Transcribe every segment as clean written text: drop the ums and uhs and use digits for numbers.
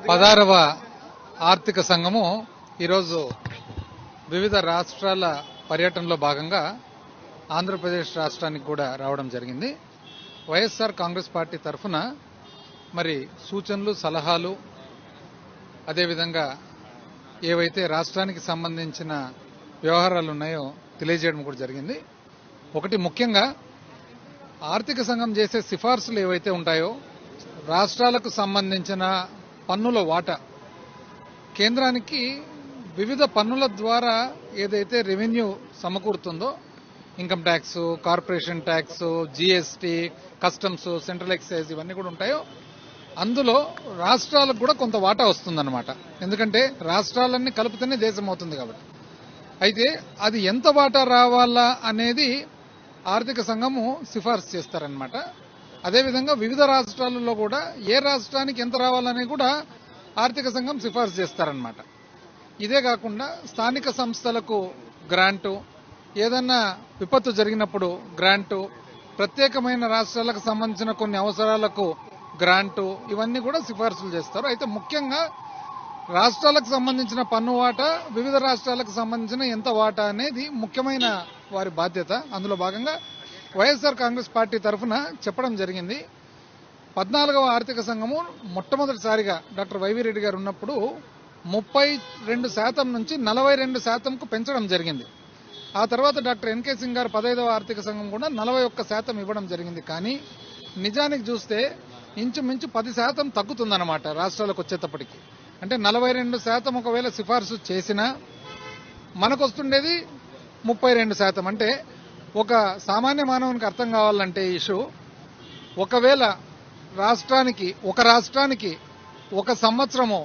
16వ ఆర్థిక సంఘము ఈరోజు వివిధ రాష్ట్రాల పర్యటనలో భాగంగా ఆంధ్రప్రదేశ్ రాష్ట్రానికి కూడా రావడం జరిగింది. వైఎస్ఆర్ కాంగ్రెస్ పార్టీ తరఫున మరి సూచనలు, సలహాలు, అదేవిధంగా ఏవైతే రాష్ట్రానికి సంబంధించిన వ్యవహారాలు ఉన్నాయో తెలియజేయడం కూడా జరిగింది. ఒకటి, ముఖ్యంగా ఆర్థిక సంఘం చేసే సిఫార్సులు ఏవైతే ఉంటాయో రాష్ట్రాలకు సంబంధించిన పన్నుల వాటా కేంద్రానికి వివిధ పన్నుల ద్వారా ఏదైతే రెవెన్యూ సమకూరుతుందో, income tax, corporation tax, GST, customs, central excise ఇవన్నీ కూడా ఉంటాయో అందులో రాష్ట్రాలకు కూడా కొంత వాటా వస్తుందన్నమాట. ఎందుకంటే రాష్ట్రాలన్నీ కలిపితేనే దేశం అవుతుంది కాబట్టి. అయితే అది ఎంత వాటా రావాలా అనేది ఆర్థిక సంఘము సిఫార్సు చేస్తారనమాట. అదేవిధంగా వివిధ రాష్ట్రాలలో కూడా ఏ రాష్ట్రానికి ఎంత రావాలని కూడా ఆర్థిక సంఘం సిఫార్సు చేస్తారనమాట. ఇదే కాకుండా స్థానిక సంస్థలకు గ్రాంటు, ఏదన్నా విపత్తు జరిగినప్పుడు గ్రాంటు, ప్రత్యేకమైన రాష్ట్రాలకు సంబంధించిన కొన్ని అవసరాలకు గ్రాంటు, ఇవన్నీ కూడా సిఫార్సులు చేస్తారు. అయితే ముఖ్యంగా రాష్ట్రాలకు సంబంధించిన పన్ను వాటా, వివిధ రాష్ట్రాలకు సంబంధించిన ఎంత వాటా అనేది ముఖ్యమైన వారి బాధ్యత. అందులో భాగంగా వైఎస్ఆర్ కాంగ్రెస్ పార్టీ తరఫున చెప్పడం జరిగింది. 14వ ఆర్థిక సంఘము మొట్టమొదటిసారిగా డాక్టర్ వైవి రెడ్డి గారు ఉన్నప్పుడు 32% నుంచి 42%కు పెంచడం జరిగింది. ఆ తర్వాత డాక్టర్ ఎన్కే సింగ్ గారు 15వ ఆర్థిక సంఘం కూడా 41% ఇవ్వడం జరిగింది. కానీ నిజానికి చూస్తే ఇంచుమించు 10% తగ్గుతుందన్నమాట రాష్ట్రాలకు వచ్చేటప్పటికి. అంటే 42% ఒకవేళ సిఫార్సు చేసినా మనకు వస్తుండేది 32%. అంటే ఒక సామాన్య మానవునికి అర్థం కావాలంటే ఇష్యూ, ఒకవేళ ఒక రాష్ట్రానికి ఒక సంవత్సరము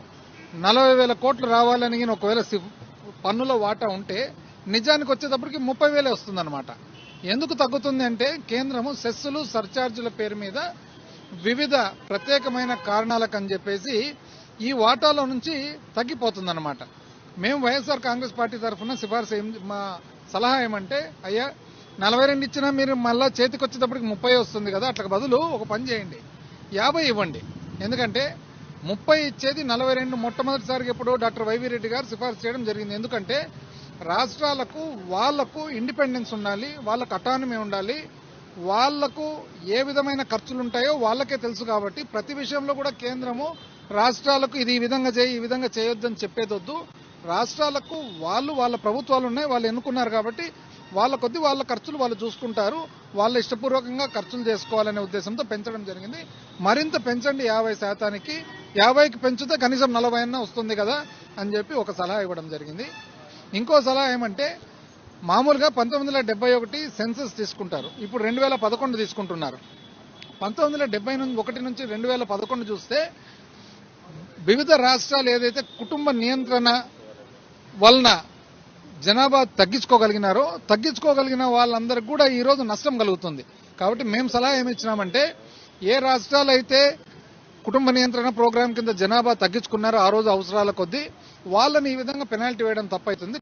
40,000 కోట్లు రావాలని ఒకవేళ పన్నుల వాటా ఉంటే నిజానికి వచ్చేటప్పటికి 30,000 వస్తుందన్నమాట. ఎందుకు తగ్గుతుంది అంటే కేంద్రము సెస్సులు, సర్చార్జీల పేరు మీద వివిధ ప్రత్యేకమైన కారణాలకని చెప్పేసి ఈ వాటాలో నుంచి తగ్గిపోతుందన్నమాట. మేము వైఎస్ఆర్ కాంగ్రెస్ పార్టీ తరఫున మా సలహా ఏమంటే, అయ్యా 42 ఇచ్చినా మీరు మళ్ళా చేతికి వచ్చేటప్పటికి 30 వస్తుంది కదా, అట్లా బదులు ఒక పని చేయండి, 50 ఇవ్వండి. ఎందుకంటే 30 ఇచ్చేది 42 మొట్టమొదటిసారిగా ఎప్పుడు డాక్టర్ వైవి రెడ్డి గారు సిఫార్సు చేయడం జరిగింది. ఎందుకంటే రాష్ట్రాలకు వాళ్లకు ఇండిపెండెన్స్ ఉండాలి, వాళ్ళకు అటానమీ ఉండాలి, వాళ్లకు ఏ విధమైన ఖర్చులు ఉంటాయో వాళ్ళకే తెలుసు. కాబట్టి ప్రతి విషయంలో కూడా కేంద్రము రాష్ట్రాలకు ఇది ఈ విధంగా చేయి, ఈ విధంగా చేయొద్దని చెప్పేదొద్దు. రాష్ట్రాలకు వాళ్ళ ప్రభుత్వాలు ఉన్నాయి, వాళ్ళు ఎన్నుకున్నారు కాబట్టి వాళ్ళ కొద్ది వాళ్ళ ఖర్చులు వాళ్ళు చూసుకుంటారు, వాళ్ళ ఇష్టపూర్వకంగా ఖర్చులు చేసుకోవాలనే ఉద్దేశంతో పెంచడం జరిగింది. మరింత పెంచండి 50%కి, 50కి పెంచితే కనీసం 40 అన్నా వస్తుంది కదా అని చెప్పి ఒక సలహా ఇవ్వడం జరిగింది. ఇంకో సలహా ఏమంటే, మామూలుగా 1971 సెన్సస్ తీసుకుంటారు, ఇప్పుడు 2011 తీసుకుంటున్నారు. 1971 నుంచి 2011 చూస్తే వివిధ రాష్ట్రాలు ఏదైతే కుటుంబ నియంత్రణ వలన జనాభా తగ్గించుకోగలిగిన వాళ్ళందరికీ కూడా ఈ రోజు నష్టం కలుగుతుంది. కాబట్టి మేము సలహా ఏమి ఇచ్చినామంటే, ఏ రాష్ట్రాలు అయితే కుటుంబ నియంత్రణ ప్రోగ్రాం కింద జనాభా తగ్గించుకున్నారో ఆ రోజు అవసరాల కొద్దీ వాళ్ళని ఈ విధంగా పెనాల్టీ వేయడం తప్పైతుంది.